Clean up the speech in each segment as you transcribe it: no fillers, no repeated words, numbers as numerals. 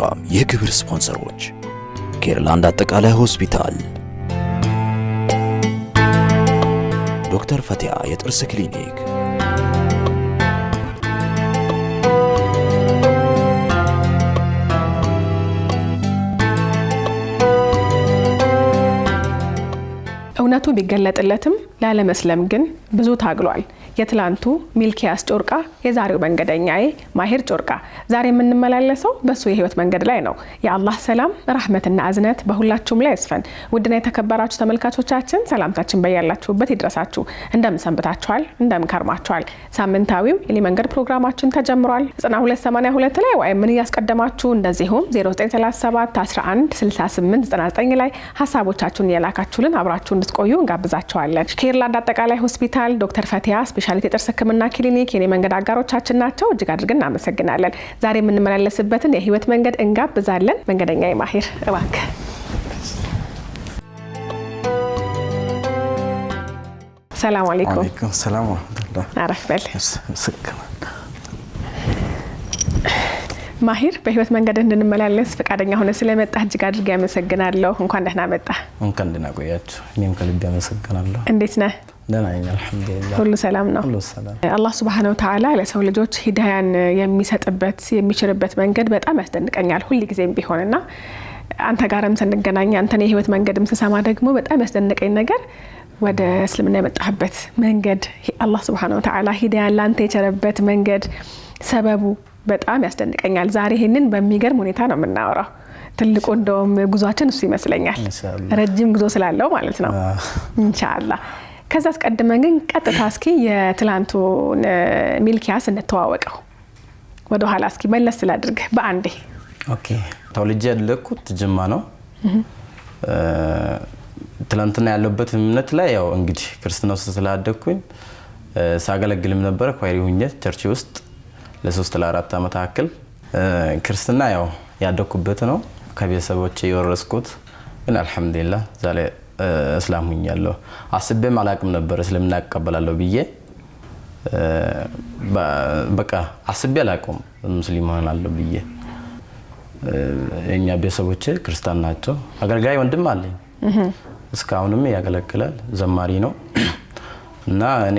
ፕሮግራም የክብር ስፖንሰሮች ኬርላንድ አጠቃላይ ሆስፒታል፣ ዶክተር ፈቲያ የጥርስ ክሊኒክ፣ እውነቱ ቢገለጥለትም ላለመስለም ግን ብዙ ታግሏል። የትላንቱ ሚልኪያስ ጮርቃ የዛሬው መንገደኛዬ ማሂር ጮርቃ። ዛሬ የምንመላለሰው በሱ የህይወት መንገድ ላይ ነው። የአላህ ሰላም ረህመትና እዝነት በሁላችሁም ላይ ይስፈን። ውድና የተከበራችሁ ተመልካቾቻችን ሰላምታችን በያላችሁበት ይድረሳችሁ። እንደምን ሰንብታችኋል? እንደምን ከርማችኋል? ሳምንታዊው የኔ መንገድ ፕሮግራማችን ተጀምሯል። 9282 ላይ ወይም ምን ያስቀደማችሁ እንደዚሁም 0937 11 68 99 ላይ ሐሳቦቻችሁን የላካችሁልን አብራችሁ እንድትቆዩ እንጋብዛችኋለን። ኬርላንድ አጠቃላይ ሆስፒታል ዶክተር ፈቲያ ስፔሻሊቲ የጥርስ ህክምና ክሊኒክ የኔ መንገድ አጋሮቻችን ናቸው። እጅግ አድርገን እናመሰግናለን። ዛሬ የምንመላለስበትን የህይወት መንገድ እንጋብዛለን። መንገደኛዬ ማሂር እባክህ። ሰላም አለይኩም። ወአለይኩም ሰላም ወራህመቱላህ። አረፈል ማሂር በህይወት መንገድ እንድንመላለስ ፈቃደኛ ሆነ ስለመጣ እጅግ አድርጌ አመሰግናለሁ። እንኳን ደህና መጣ። እንኳን ደህና ቆያችሁ። እኔም ከልብ አመሰግናለሁ። እንዴት ነህ? ደህና ነኝ አልሐምዱሊላህ። ሁሉ ሰላም ነው? ሁሉ ሰላም። አላህ Subhanahu Wa Ta'ala ለሰው ልጆች ሂዳያን የሚሰጥበት የሚችልበት መንገድ በጣም ያስደንቀኛል ሁሉ ጊዜም ቢሆንና አንተ ጋርም ስንገናኝ አንተን የህይወት መንገድም ስሰማ ደግሞ በጣም ያስደንቀኝ ነገር ወደ እስልምና የመጣህበት መንገድ አላህ Subhanahu Wa Ta'ala ሂዳያን ላንተ የቸረበት መንገድ ሰበቡ በጣም ያስደንቀኛል። ዛሬ ይሄንን በሚገርም ሁኔታ ነው የምናወራው። ትልቁ እንደውም ጉዟችን እሱ ይመስለኛል። ረጅም ጉዞ ስላለው ማለት ነው ኢንሻአላህ። ከዛ አስቀድመን ግን ቀጥታ እስኪ የትላንቱን ሚልኪያስ እንተዋወቀው። ወደ ኋላ እስኪ መለስ ስላድርግ በአንዴ። ኦኬ። ተወልጄ ያደግኩት ጅማ ነው። ትላንትና ያለበት እምነት ላይ ያው እንግዲህ ክርስትና ውስጥ ስላደግኩኝ ሳገለግልም ነበር ኳይሪ ሁኜ ቸርች ውስጥ ለ3 ለ4 አመት አክል ክርስትና ያው ያደኩበት ነው። ከቤተሰቦቼ የወረስኩት ግን አልহামዱሊላህ ዛሬ እስላም ሆኛለሁ። አስቤም አላቅም ነበር እስልምና እቀበላለሁ ብዬ በቃ አስቤ አላቅም ሙስሊም ሆናለሁ ብዬ። የኛ ቤተሰቦቼ ክርስቲያን ናቸው። አገልጋይ ወንድም አለኝ እስካሁንም ያገለግላል ዘማሪ ነው እና እኔ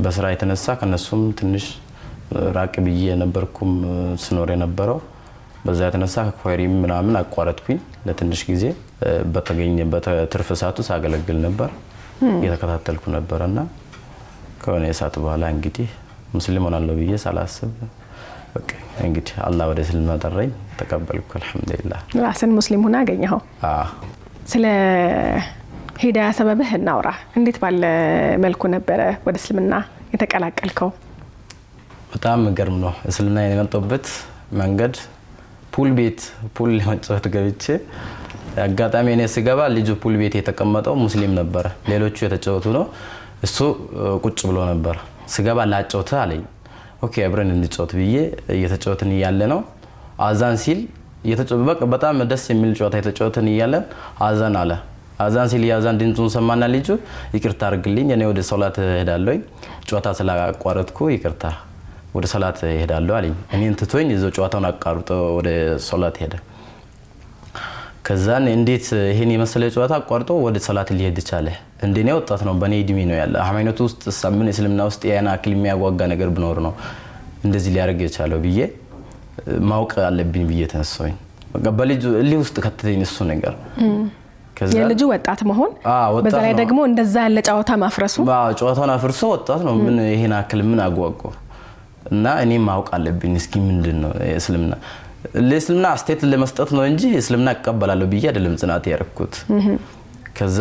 በስራ የተነሳ ከነሱም ትንሽ ራቅ ብዬ ነበርኩም ስኖር የነበረው። በዛ የተነሳ ኳይሪም ምናምን አቋረጥኩኝ ለትንሽ ጊዜ። በተገኘ በትርፍ ሰዓቱ ሳገለግል ነበር እየተከታተልኩ ነበርና ከሆነ ሰዓት በኋላ እንግዲህ ሙስሊም ሆናለሁ ብዬ ሳላስብ በቃ እንግዲህ አላህ ወደ እስልምና ጠራኝ፣ ተቀበልኩ አልহামዱሊላህ። ራስን ሙስሊም ሆነ አገኘኸው? ስለ ሂዳያ ሰበብህ እናውራ። እንዴት ባለ መልኩ ነበረ ወደ እስልምና የተቀላቀልከው? በጣም ገርም ነው። እስልምና የመጣበት መንገድ ፑል ለመጫወት ገብቼ አጋጣሚ እኔ ስገባ ልጁ ፑል ቤት የተቀመጠው ሙስሊም ነበር። ሌሎቹ የተጫወቱ ነው፣ እሱ ቁጭ ብሎ ነበር። ስገባ ላጫውተ አለኝ። ኦኬ አብረን እንጫወት ብዬ እየተጫወትን ያለ ነው አዛን ሲል እየተጫወተ በጣም ደስ የሚል ጨዋታ የተጫወትን ያለን አዛን አለ። አዛን ሲል ያዛን ድምጹን ሰማና ልጁ ይቅርታ አድርግልኝ እኔ ወደ ሶላት ሄዳለሁ፣ ጨዋታ ስላቋረጥኩ ይቅርታ ወደ ሶላት ሄዳለሁ አለኝ። እኔን ትቶኝ እዛው ጨዋታውን አቋርጦ ወደ ሶላት ሄደ። ከዛን እንዴት ይሄን የመሰለ ጨዋታ አቋርጦ ወደ ሶላት ሊሄድ ቻለ? እንደኔ ወጣት ነው፣ በኔ እድሜ ነው ያለ። ሃይማኖት ውስጥ ሳምን እስልምና ውስጥ ያና አክል የሚያጓጓ ነገር ብኖር ነው እንደዚህ ሊያደርግ የቻለው ብዬ ማውቅ አለብኝ ብዬ ተነሳሁኝ። በቃ በልጁ እልህ ውስጥ ከተተኝ እሱ ነገር ከዛ የልጁ ወጣት መሆን በዛ ላይ ደግሞ እንደዛ ያለ ጨዋታ ማፍረሱ ጨዋታውን አፍርሶ ወጣት ነው ምን ይሄን አክል ምን አጓጓ እና እኔ ማውቅ አለብኝ እስኪ ምንድነው እስልምና ለእስልምና አስተያየት ለመስጠት ነው እንጂ እስልምና እቀበላለሁ ብዬ አይደለም ጽናት ያረኩት። ከዛ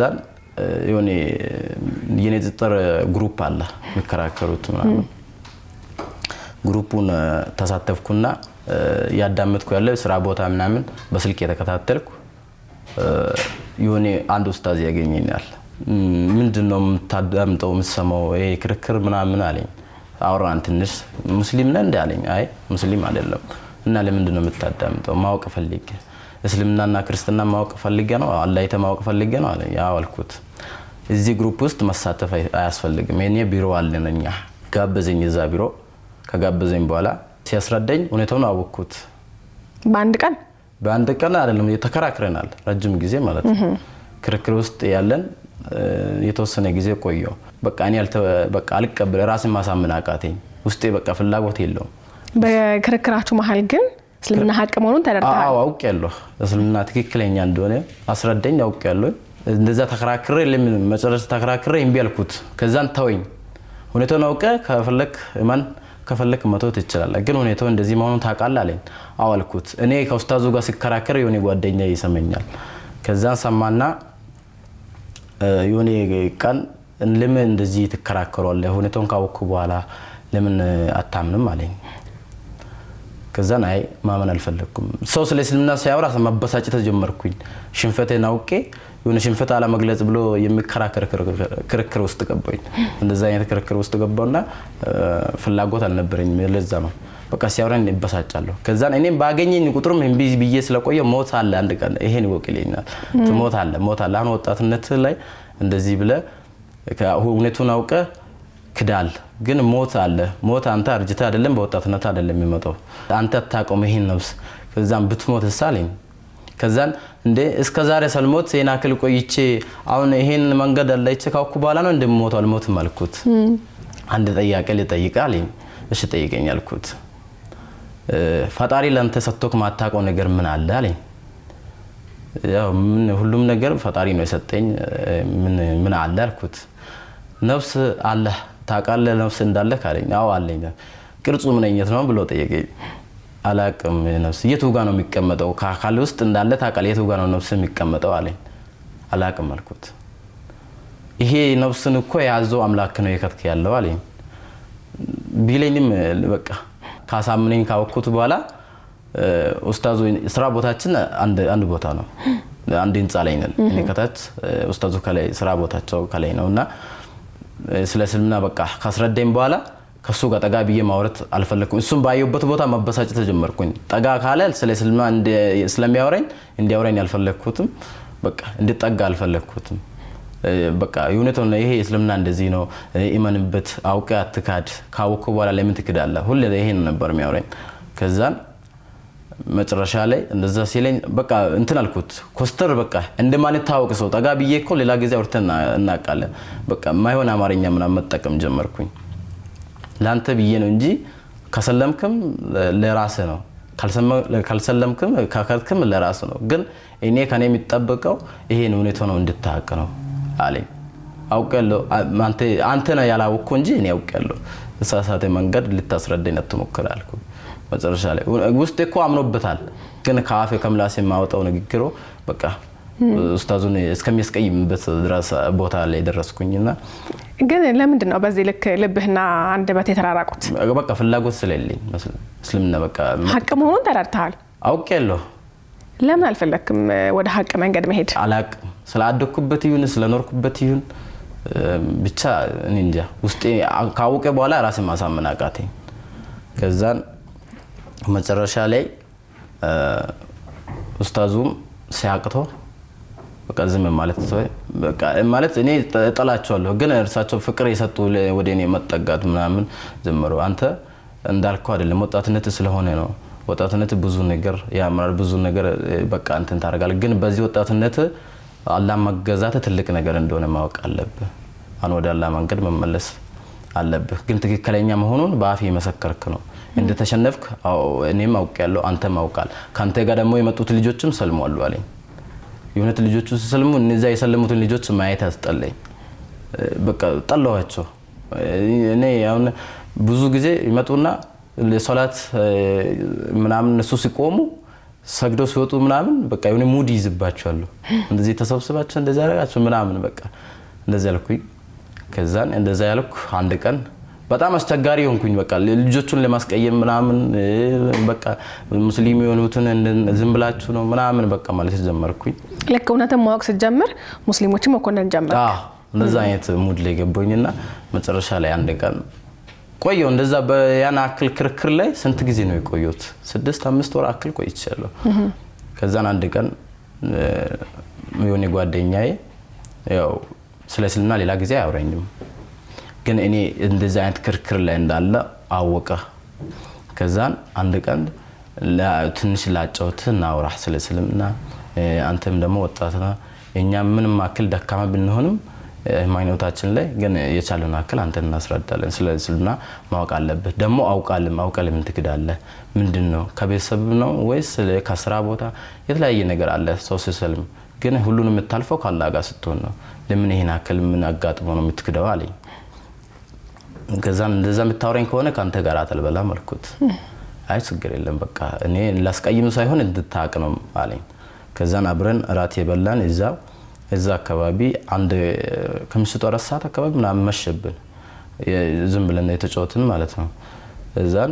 የሆነ የኔ ጥጥር ግሩፕ አለ መከራከሩት ምናምን ግሩፑን ተሳተፍኩና ያዳመጥኩ ያለው ስራ ቦታ ምናምን በስልክ የተከታተልኩ የሆነ አንድ ኡስታዝ ያገኘኛል። ምንድነው የምታዳምጠው የምትሰማው ይሄ ክርክር ምናምን አለኝ። አውራን ትንሽ ሙስሊም ነህ እንዴ አለኝ። አይ ሙስሊም አይደለም። እና ለምንድነው የምታዳምጠው? ማወቅ ፈልጌ እስልምናና ክርስትና ማወቅ ፈልጌ ነው አላህ የተማወቅ ፈልጌ ነው አለኝ። ያው አልኩት እዚህ ግሩፕ ውስጥ መሳተፍ አያስፈልግም የኔ ቢሮ አለነኛ ጋበዘኝ። እዛ ቢሮ ከጋበዘኝ በኋላ ሲያስረዳኝ ሁኔታውን አወቅኩት። በአንድ ቀን በአንድ ቀን አይደለም የተከራክረናል ረጅም ጊዜ ማለት ነው ክርክር ውስጥ ያለን የተወሰነ ጊዜ ቆየው በቃ እኔ በቃ አልቀበል ራስን ማሳመን አቃተኝ ውስጤ በቃ ፍላጎት የለውም በክርክራችሁ መሃል ግን እስልምና ሀቅ መሆኑን ተረድተሃል አዎ አውቄያለሁ እስልምና ትክክለኛ እንደሆነ አስረዳኝ አውቄያለሁ እንደዛ ተከራክሬ ለምን መጨረሻ ተከራክሬ እምቢ አልኩት ከዛን ተወኝ ሁኔታውን አውቀ ከፈለክ መተው ትችላለህ ግን ሁኔታው እንደዚህ መሆኑን ታውቃለህ አለኝ አዎ አልኩት እኔ ከኡስታዙ ጋር ሲከራከር የሆነ ጓደኛ ይሰመኛል ከዛን ሰማና የሆነ ቀን ለምን እንደዚህ ተከራከሯለህ ሁኔታውን ካወኩ በኋላ ለምን አታምንም አለኝ ከዛን አይ ማመን አልፈለኩም ሰው ስለ እስልምና ሲያወራ መበሳጨት ተጀመርኩኝ ሽንፈቴን አውቄ የሆነ ሽንፈት አለ መግለጽ ብሎ የሚከራከር ክርክር ውስጥ ገባኝ እንደዛ አይነት ክርክር ውስጥ ገባውና ፍላጎት አልነበረኝም ለዛ ነው በቃ ሲያወራኝ ይበሳጫለሁ ከዛን እኔም ባገኘኝ ቁጥርም እምቢ ብዬ ስለቆየ ሞት አለ አንድ ቀን ይሄን ይወክልኛል ሞት አለ አሁን ወጣትነት ላይ እንደዚህ ብለ ሁኔታውን አውቀ ክዳል ግን ሞት አለ ሞት አንተ አርጅታ አይደለም በወጣትነት አይደለም የሚመጣው አንተ ታቆም ይሄን ነውስ ከዛን ብትሞት ሳለኝ ከዛን እንደ እስከ ዛሬ ሰልሞት የናክል ቆይቼ አሁን ይሄን መንገድ አለይቼ ካውኩ በኋላ ነው እንደምሞተው አልሞትም አልኩት አንድ ጥያቄ ልጠይቃለኝ እሺ ጠይቀኝ አልኩት ፈጣሪ ለአንተ ሰጥቶክ ማታቆ ነገር ምን አለ አለኝ ያው ሁሉም ነገር ፈጣሪ ነው የሰጠኝ ምን አለ አልኩት ነፍስ አለ ታቃለ ነፍስ እንዳለ ካለኝ አው አለኝ ቅርጹ ምን አይነት ነው ብሎ ጠየቀኝ አላቅም ነፍስ የቱ ጋር ነው የሚቀመጠው ካካል ውስጥ እንዳለ ታቃለ የቱ ጋር ነው ነፍስ የሚቀመጠው አለኝ አላቅም አልኩት ይሄ ነፍስን እኮ ያዘው አምላክ ነው የከትክ ያለው አለኝ ቢለኝም በቃ ካሳምነኝ ካወኩት በኋላ ኡስታዙ ስራ ቦታችን አንድ ቦታ ነው አንድ ህንጻ ላይ ነን እኔ ከታች ኡስታዙ ከላይ ስራ ቦታቸው ከላይ ነውና ስለ እስልምና በቃ ካስረዳኝ በኋላ ከሱ ጋር ጠጋ ብዬ ማውራት አልፈለኩም እሱም ባየውበት ቦታ መበሳጨት ተጀመርኩኝ ጠጋ ካለ ስለ እስልምና ስለሚያወራኝ እንዲያወራኝ አልፈለኩትም በቃ እንድጠጋ አልፈለኩትም በቃ ዩኒቶ ነው ይሄ እስልምና እንደዚህ ነው ኢማንበት አውቀ አትካድ ካወኩ በኋላ ለምን ትክዳለህ ሁሌ ይሄን ነበር የሚያወራኝ ከዛን መጨረሻ ላይ እንደዛ ሲለኝ በቃ እንትን አልኩት ኮስተር በቃ እንደማን ታውቅ ሰው ጠጋ ብዬ እኮ ሌላ ጊዜ አውርተን እናቃለን በቃ ማይሆን አማርኛ ምናምን መጠቀም ጀመርኩኝ ላንተ ብዬ ነው እንጂ ከሰለምክም ለራስ ነው ካልሰለምክም ካከልክም ለራስ ነው ግን እኔ ከኔ የሚጠበቀው ይሄን ሁኔታ ነው እንድታውቅ ነው አለኝ አውቀለው አንተ ነው ያላወቅኩ እንጂ እኔ አውቀለው ተሳሳተ መንገድ ልታስረዳኝ አትሞክር አልኩ መጨረሻ ላይ ውስጥ እኮ አምኖበታል ግን ካፌ ከምላስ የማወጣው ንግግሩ በቃ ኡስታዙን እስከሚያስቀይምበት ድረስ ቦታ ላይ ደረስኩኝና ግን ለምንድን ነው በዚህ ልክ ልብህና አንደበት የተራራቁት በቃ ፍላጎት ስለሌለኝ እስልምና በቃ ሀቅ መሆኑን ተረድተሃል አውቄያለሁ ለምን አልፈለክም ወደ ሀቅ መንገድ መሄድ አላቅ ስላደኩበት ይሁን ስለኖርኩበት ይሁን ብቻ እንጃ ውስጤ ካወቀ በኋላ ራሴን ማሳመን አቃተኝ ከዛን መጨረሻ ላይ ኡስታዙም ሲያቅተው በቃ ዝም ማለት ነው በቃ ማለት እኔ ጠላቸዋለሁ ግን እርሳቸው ፍቅር የሰጡ ወደኔ መጠጋት ምናምን ዘመሩ አንተ እንዳልከው አይደለም ወጣትነት ስለሆነ ነው ወጣትነት ብዙ ነገር ያምራል ብዙ ነገር በቃ እንትን ታረጋል ግን በዚህ ወጣትነት አላህ መገዛት ትልቅ ነገር እንደሆነ ማወቅ አለብህ አን ወደ አላህ መንገድ መመለስ አለብህ ግን ትክክለኛ መሆኑን በአፍ መሰከርክ ነው እንደተሸነፍክ እኔም አውቄያለሁ አንተም አውቃል ካንተ ጋር ደግሞ የመጡት ልጆችም ሰልሟሉ አለኝ የሆነት ልጆቹ ሲሰልሙ እነዛ የሰለሙትን ልጆች ማየት አስጠለኝ በቃ ጠላዋቸው እኔ አሁን ብዙ ጊዜ ይመጡና ለሶላት ምናምን እሱ ሲቆሙ ሰግደው ሲወጡ ምናምን በቃ የሆነ ሙድ ይዝባቸዋል እንደዚህ ተሰብስባቸው እንደዛ ያረጋቸው ምናምን በቃ እንደዛ ያልኩኝ ከዛን እንደዛ ያልኩ አንድ ቀን በጣም አስቸጋሪ ሆንኩኝ በቃ ልጆቹን ለማስቀየም ምናምን በቃ ሙስሊም የሆኑትን ዝም ብላችሁ ነው ምናምን በቃ ማለት ጀመርኩኝ ለካ እውነትም ማወቅ ሲጀምር ሙስሊሞችም መኮነን ጀመር እንደዛ አይነት ሙድ ላይ ገባኝና መጨረሻ ላይ አንድ ቀን ቆየው እንደዛ በያና አክል ክርክር ላይ ስንት ጊዜ ነው የቆየሁት 6-5 ወር አክል ቆይቻለሁ ከዛን አንድ ቀን የሆነ ጓደኛዬ ያው ስለ እስልምና ሌላ ጊዜ አያወራኝም ግን እኔ እንደዛ አይነት ክርክር ላይ እንዳለ አወቀ ከዛን አንድ ቀን ትንሽ ላጫውት እናውራ ስለ እስልምና አንተም ደግሞ ወጣት ነህ እኛ ምንም አክል ደካማ ብንሆንም ሃይማኖታችን ላይ ግን የቻለውን አክል አንተን እናስረዳለን ስለ እስልምና ማወቅ አለበት ደግሞ አውቃለም እንትክዳለህ ምንድነው ከቤተሰብ ነው ወይስ ከስራ ቦታ የተለያየ ነገር አለ ሰው ሲሰልም ግን ሁሉንም የምታልፈው ካላህ ጋር ስትሆን ነው ለምን ይሄን አክል ምን አጋጥሞ ነው የምትክደው አለኝ ከዛን እንደዛ የምታወራኝ ከሆነ ካንተ ጋር አተልበላም አልኩት አይ ችግር የለም በቃ እኔ ላስቀይም ሳይሆን እንድታቅ ነው አለኝ ከዛን አብረን ራት የበላን እዛ አካባቢ አንድ ከምሽቱ 4 ሰዓት አካባቢ ምናምን መሸብን ዝም ብለን የተጫወትን ማለት ነው እዛን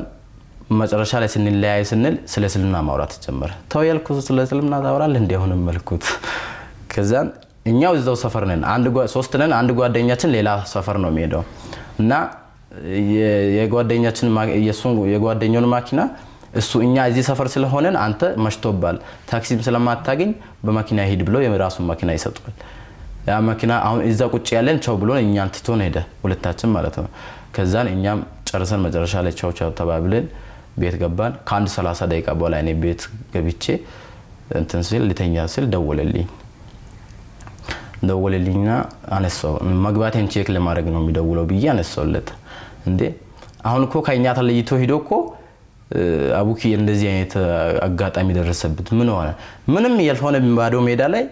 መጨረሻ ላይ ስንለያይ ስንል ስለ እስልምና ማውራት ጀመረ ተው ያልኩት ስለ እስልምና ታወራለህ እንዴ አሁንም መልኩት ከዛን እኛው እዛው ሰፈር ነን ሶስት ነን አንድ ጓደኛችን ሌላ ሰፈር ነው የሚሄደው እና የጓደኛውን ማኪና እሱ እኛ እዚህ ሰፈር ስለሆነን አንተ መሽቶባል ታክሲም ስለማታገኝ በማኪና ሄድ ብሎ የራሱን ማኪና ይሰጣል ያ ማኪና አሁን እዛ ቁጭ ያለን ቻው ብሎ እኛን ትቶን ሄደ ሁለታችን ማለት ነው ከዛን እኛም ጨርሰን መጨረሻ ላይ ቻው ተባብለን ቤት ገባን ከአንድ 30 ደቂቃ በኋላ እኔ ቤት ገብቼ እንትን ሲል ልተኛ ሲል ደወለልኝና አነሳው መግባቴን ቼክ ለማድረግ ነው የሚደውለው ብዬ አነሳውለት እንዴ አሁን እኮ ከኛ ተለይቶ ሄዶ እኮ አቡኪ እንደዚህ አይነት አጋጣሚ ደረሰበት ምን ሆነ ምንም ያልሆነ ባዶ ሜዳ ላይ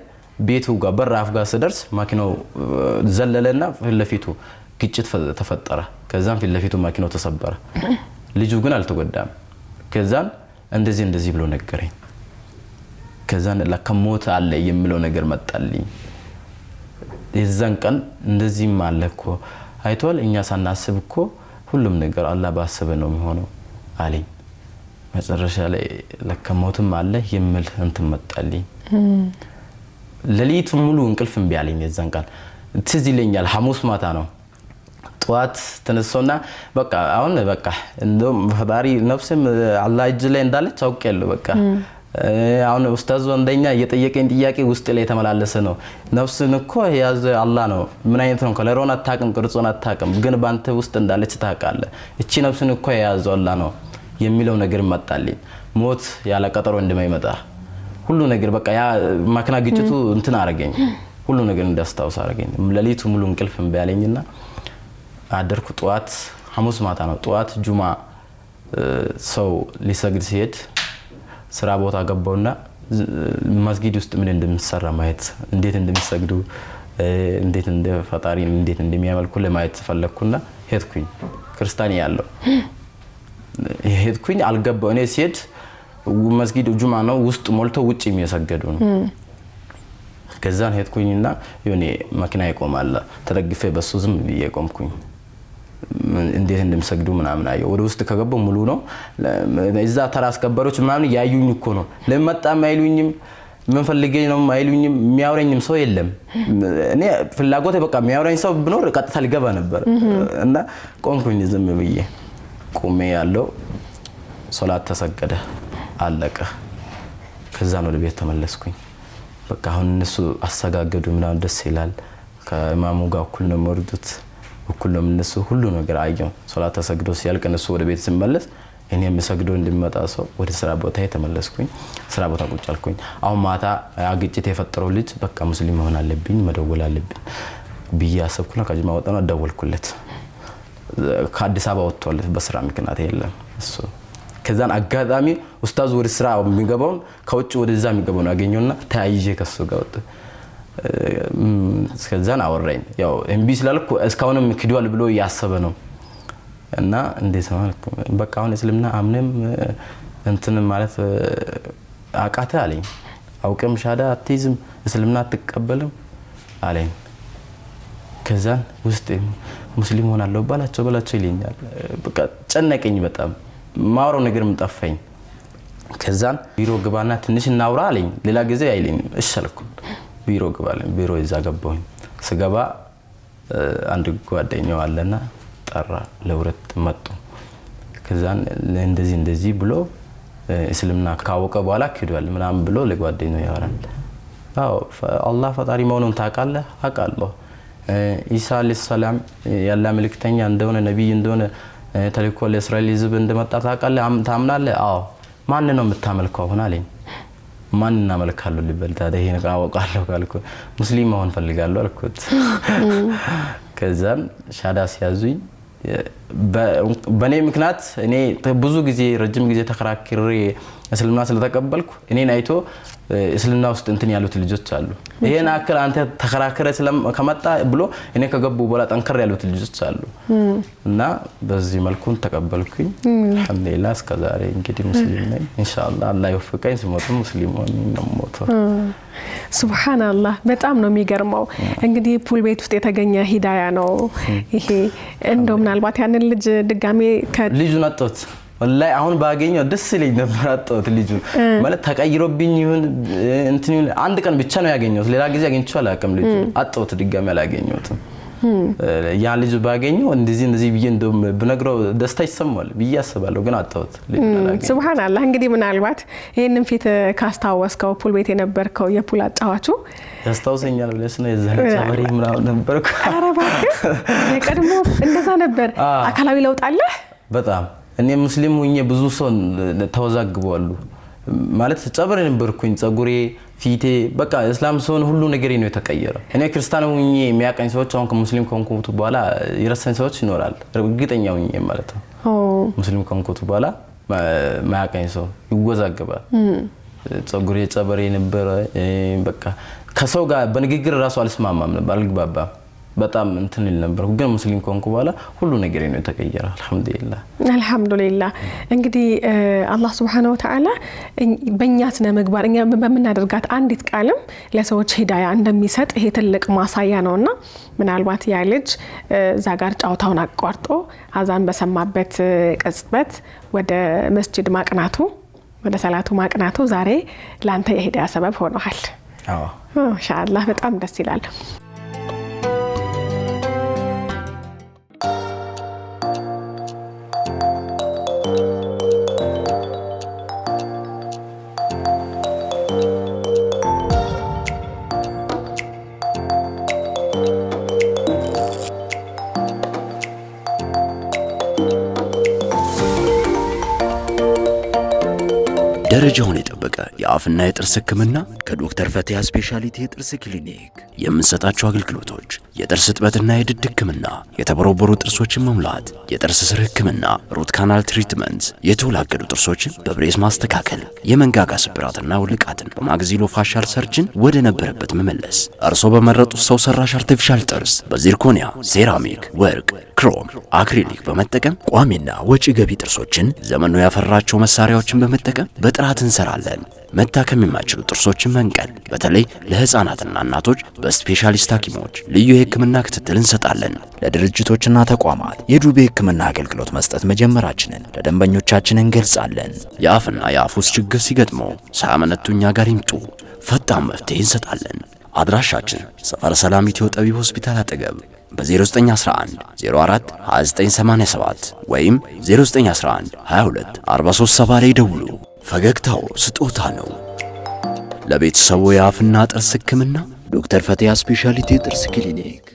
ቤቱ ጋር በራፍ ጋር ሲደርስ ማኪናው ዘለለና ፍለፊቱ ግጭት ተፈጠረ ከዛም ፍለፊቱ ማኪናው ተሰበረ ልጁ ግን አልተጎዳም ከዛን እንደዚህ ብሎ ነገረኝ ከዛን ለከሞት አለ የሚለው ነገር መጣልኝ የዛን ቀን እንደዚህ ማለኮ አይቷል እኛ ሳናስብ እኮ ሁሉም ነገር አላህ ባሰበ ነው የሚሆነው አለኝ መጨረሻ ላይ ለከሞትም አለ የሚል እንትን መጣልኝ ለሊት ሙሉ እንቅልፍ እምቢ አለኝ የዛን ቀን ትዝ ይለኛል ሐሙስ ማታ ነው ጧት ተነሳውና በቃ አሁን በቃ እንደም ፈጣሪ ነፍስም አላህ እጅ ላይ እንዳለች አውቄያለሁ በቃ አሁን ኡስታዝ ወንደኛ እየጠየቀኝ ጥያቄ ውስጥ ላይ ተመላለሰ ነው ነፍስን እኮ ያዘ አላህ ነው ምን አይነት ነው ከለሮን አታቀም ቅርጾን አታቀም ግን ባንተ ውስጥ እንዳለች ታውቃለህ እቺ ነፍስን እኮ ያዘው አላህ ነው የሚለው ነገር መጣልኝ ሞት ያለ ቀጠሮ እንደማይመጣ ሁሉ ነገር በቃ ያ ማክና ግጭቱ እንትን አረገኝ ሁሉ ነገር እንዳስታውስ አረገኝ ለሊቱ ሙሉ እንቅልፍ እምቢ አለኝና አደርኩ ጧት ሐሙስ ማታ ነው ጧት ጁማ ሰው ሊሰግድ ሲሄድ ስራ ቦታ ገባውና መስጊድ ውስጥ ምን እንደምሰራ ማየት እንዴት እንደሚሰግዱ እንዴት ፈጣሪ እንዴት እንደሚያመልኩ ለማየት ፈለኩና ሄድኩኝ ክርስቲያን ያለው ሄድኩኝ አልገባው እኔ ሲሄድ መስጊድ ጁማ ነው ውስጥ ሞልቶ ውጪ የሚያሰገዱ ነው ከዛን ሄድኩኝና የኔ መኪና ይቆማል ተደግፌ በሱ ዝም ብዬ ቆምኩኝ እንዴት እንደምሰግዱ ምናምን አየው ወደ ውስጥ ከገባው ሙሉ ነው እዛ ተራስ ከበሮች ምናምን ያዩኝ እኮ ነው ለመጣ ማይሉኝም ምን ፈልገኝ ነው ማይሉኝም የሚያወራኝም ሰው የለም እኔ ፍላጎቴ በቃ የሚያወራኝ ሰው ቢኖር ቀጥታ ሊገባ ነበር እና ቆንኩኝ ዝም ብዬ ቆሜ ያለው ሶላት ተሰገደ አለቀ ከዛን ወደ ቤት ተመለስኩኝ በቃ አሁን እነሱ አሰጋገዱ ምናምን ደስ ይላል ከኢማሙ ጋር እኩል ነው መርዱት እኩል ነው እነሱ ሁሉ ነገር አየው ሶላት ተሰግዶ ሲያልቅ እነሱ ወደ ቤት ሲመለስ እኔ የምሰግዶ እንድመጣ ሰው ወደ ስራ ቦታ ተመለስኩኝ ስራ ቦታ ቁጭ አልኩኝ አሁን ማታ አግጭት የፈጠረው ልጅ በቃ ሙስሊም መሆን አለብኝ መደወል አለብኝ ብዬ አሰብኩና ከጅማ ወጣና ደወልኩለት ከአዲስ አበባ ወጥቷል በስራ ምክንያት የለም እሱ ከዛን አጋጣሚ ኡስታዝ ወደ ስራ የሚገባው ከውጭ ወደዛ የሚገባው አገኘውና ታይጄ ከሱ ጋር ወጣ ከዛን አወራኝ ያው ኤምቢ ስላልኩ እስካሁንም ክዷል ብሎ ያሰበ ነው እና እንዴት ማለት በቃ አሁን እስልምና አምነም እንትን ማለት አቃተ አለኝ አውቀም ሻዳ አትይዝም እስልምና አትቀበልም አለኝ ከዛን ውስጥ ሙስሊም ሆናለሁ ባላቸው ይለኛል በቃ ጨነቀኝ በጣም ማውራው ነገርም ጠፋኝ ከዛን ቢሮ ግባና ትንሽ እናውራ አለኝ ሌላ ጊዜ አይለኝ እሺ አልኩ ቢሮ ግባለኝ ቢሮ ይዛ ገባሁኝ ስገባ አንድ ጓደኛው አለና ጠራ ለውረት መጡ ከዛን እንደዚህ ብሎ እስልምና ካወቀ በኋላ ክዷል ምናምን ብሎ ለጓደኛው ያወራል አዎ አላህ ፈጣሪ መሆኑን ታውቃለህ አውቃለሁ ኢሳ አለይሂ ሰላም ያላ መልእክተኛ እንደሆነ ነብይ እንደሆነ ተልኮ ለእስራኤል ህዝብ እንደመጣ ታውቃለህ ታምናለህ አዎ ማን ነው የምታመልከው አሁን አለኝ ማን እናመልካለሁ ሊበል ታዲያ ይሄን አወቃለሁ ካልኩ ሙስሊም መሆን ፈልጋለሁ አልኩት ከዛም ሻዳ ሲያዙኝ በኔ ምክንያት እኔ ብዙ ጊዜ ረጅም ጊዜ ተከራክሬ እስልምና ስለተቀበልኩ እኔን አይቶ እስልምና ውስጥ እንትን ያሉት ልጆች አሉ ይሄን አክል አንተ ተከራክረ ከመጣ ብሎ እኔ ከገቡ በኋላ ጠንከር ያሉት ልጆች አሉ እና በዚህ መልኩ ተቀበልኩኝ አልሐምዱሊላህ እስከዛሬ እንግዲህ ሙስሊም ነኝ ኢንሻአላህ አላህ ይወፍቀኝ ስሞት ሙስሊም ነው ሞቶ ሱብሃንአላህ በጣም ነው የሚገርመው እንግዲህ ፑል ቤት ውስጥ የተገኘ ሂዳያ ነው ይሄ እንደው ምናልባት ያንን ልጅ ድጋሜ ልጁን አጣሁት ወላሂ አሁን ባገኘው ደስ ይለኝ ነበር አጣሁት ልጁን ማለት ተቀይሮብኝ ይሁን እንትን አንድ ቀን ብቻ ነው ያገኘሁት ሌላ ጊዜ አግኝቼው አላውቅም ልጁ አጣሁት ድጋሜ አላገኘሁትም ያ ልጅ ባገኘው እንደዚህ ብዬ እንደም ብነግረው ደስታ ይሰማል ብዬ አስባለሁ ግን አጣሁት ሱብሃንአላህ እንግዲህ ምናልባት ይሄንን ፊት ካስታወስከው ፑል ቤት የነበርከው የፑል አጫዋቹ ያስታውሰኛል ብለሽ ነው የዛሬ ጸበሪ ምናምን ነበርኩ አረባ የቀድሞ እንደዛ ነበር አካላዊ ለውጥ አለ በጣም እኔ ሙስሊም ሆኜ ብዙ ሰው ተወዛግበዋሉ ማለት ጸበሪ ነበርኩኝ ጸጉሬ ፊቴ በቃ እስላም ሰውን ሁሉ ነገር ነው የተቀየረ እኔ ክርስቲያን ሆኜ የሚያቀኝ ሰዎች አሁን ከሙስሊም ከሆንኩት በኋላ ይረሳኝ ሰዎች ይኖራል እርግጠኛ ሆኜ ማለት ነው ሙስሊም ከሆንኩት በኋላ ማያቀኝ ሰው ይወዛገባል ጸጉሬ ጸበሪ ነበር በቃ ከሰው ጋር በንግግር ራሱ አልስማማም ነበር አልግባባም በጣም እንትን ነበር ግን ሙስሊም ኮንኩ በኋላ ሁሉ ነገር ነው የተቀየረ አልহামዱሊላህ እንግዲህ አላህ Subhanahu Wa Ta'ala በእኛ ስነ ምግባር እኛ በመናደርጋት አንዲት ቃልም ለሰዎች ሂዳያ እንደሚሰጥ ይሄ ትልቅ ማሳያ ነውና ምናልባት ያ ልጅ ዛጋር ጫውታውን አቋርጦ አዛን በሰማበት ቅጽበት ወደ መስጂድ ማቅናቱ ወደ ሰላቱ ማቅናቱ ዛሬ ላንተ የሂዳያ ሰበብ ሆነዋል ማሻአላህ በጣም ደስ ይላል ደረጃውን የጠበቀ የአፍና የጥርስ ህክምና ከዶክተር ፈቲያ ስፔሻሊቲ የጥርስ ክሊኒክ የምንሰጣቸው አገልግሎቶች የጥርስ እጥበትና የድድ ህክምና የተቦረቦሩ ጥርሶችን መሙላት የጥርስ ስር ህክምና ሩት ካናል ትሪትመንት የተወላገዱ ጥርሶችን በብሬስ ማስተካከል የመንጋጋ ስብራትና ውልቃትን በማግዚሎ ፋሻል ሰርጅን ወደ ነበረበት መመለስ እርሶ በመረጡት ሰው ሰራሽ አርቲፊሻል ጥርስ በዚርኮኒያ ሴራሚክ ወርቅ ክሮም አክሪሊክ በመጠቀም ቋሚና ወጪ ገቢ ጥርሶችን ዘመኑ ያፈራቸው መሳሪያዎችን በመጠቀም በጥራት እንሰራለን መታከም የማይችሉ ጥርሶችን መንቀል በተለይ ለህፃናትና እናቶች በስፔሻሊስት ሐኪሞች ልዩ የህክምና ክትትል እንሰጣለን ለድርጅቶችና ተቋማት የዱቤ ህክምና አገልግሎት መስጠት መጀመራችንን ለደንበኞቻችን እንገልጻለን የአፍና የአፍ ውስጥ ችግር ሲገጥመው ሳያመነቱኛ ጋር ይምጡ ፈጣን መፍትሄ እንሰጣለን አድራሻችን ሰፈረ ሰላም ኢትዮ ጠቢብ ሆስፒታል አጠገብ በ0911 04 2987 ወይም 0911 22 43 ላይ ደውሉ ፈገግታው ስጦታ ነው ለቤተሰቡ የአፍና ጥርስ ህክምና ዶክተር ፈቲያ ስፔሻሊቲ ጥርስ ክሊኒክ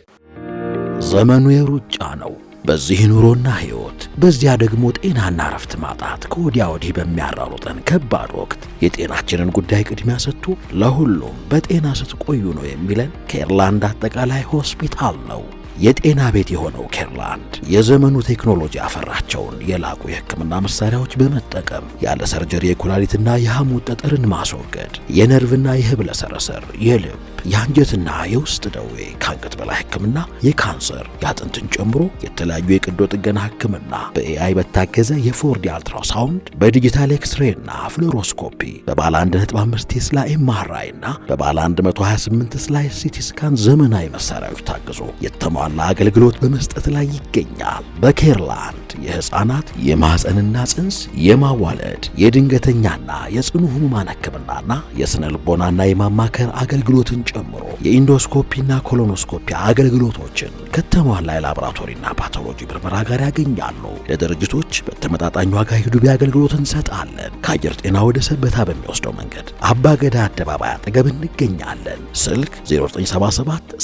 ዘመኑ የሩጫ ነው በዚህ ኑሮና ህይወት በዚያ ደግሞ ጤናና ረፍት ማጣት ከወዲያ ወዲህ በሚያራሩጠን ከባድ ወቅት የጤናችንን ጉዳይ ቅድሚያ ሰጥቶ ለሁሉም በጤና ስትቆዩ ነው የሚለን ኬርላንድ አጠቃላይ ሆስፒታል ነው የጤና ቤት የሆነው ኬርላንድ የዘመኑ ቴክኖሎጂ አፈራቸውን የላቁ የህክምና መሳሪያዎች በመጠቀም ያለ ሰርጀሪ የኩላሊትና የሐሞት ጠጠርን ማስወገድ የነርቭና የህብለ ሰረሰር የልብ የአንጀትና የውስጥ ደዌ ከአንገት በላይ ህክምና የካንሰር የአጥንትን ጨምሮ የተለያዩ የቀዶ ጥገና ህክምና በኤአይ በታገዘ የፎርዲ አልትራሳውንድ በዲጂታል ኤክስሬይና ፍሎሮስኮፒ በባለ 1.5 ቴስላ ኤምአርአይ እና በባለ 128 ስላይስ ሲቲ ስካን ዘመናዊ መሳሪያዎች ታግዞ የተሟላ አገልግሎት በመስጠት ላይ ይገኛል በኬርላንድ የህፃናት የማህፀንና ጽንስ የማዋለድ የድንገተኛና የጽኑ ህሙማን ህክምናና የስነ ልቦናና የማማከር አገልግሎትን ጨምሮ የኢንዶስኮፒና ኮሎኖስኮፒ አገልግሎቶችን ከተሟላ የላቦራቶሪና ፓቶሎጂ ምርመራ ጋር ያገኛሉ ለድርጅቶች በተመጣጣኝ ዋጋ የዱቤ አገልግሎት እንሰጣለን ከአየር ጤና ወደ ሰበታ በሚወስደው መንገድ አባገዳ አደባባይ አጠገብ እንገኛለን ስልክ 0977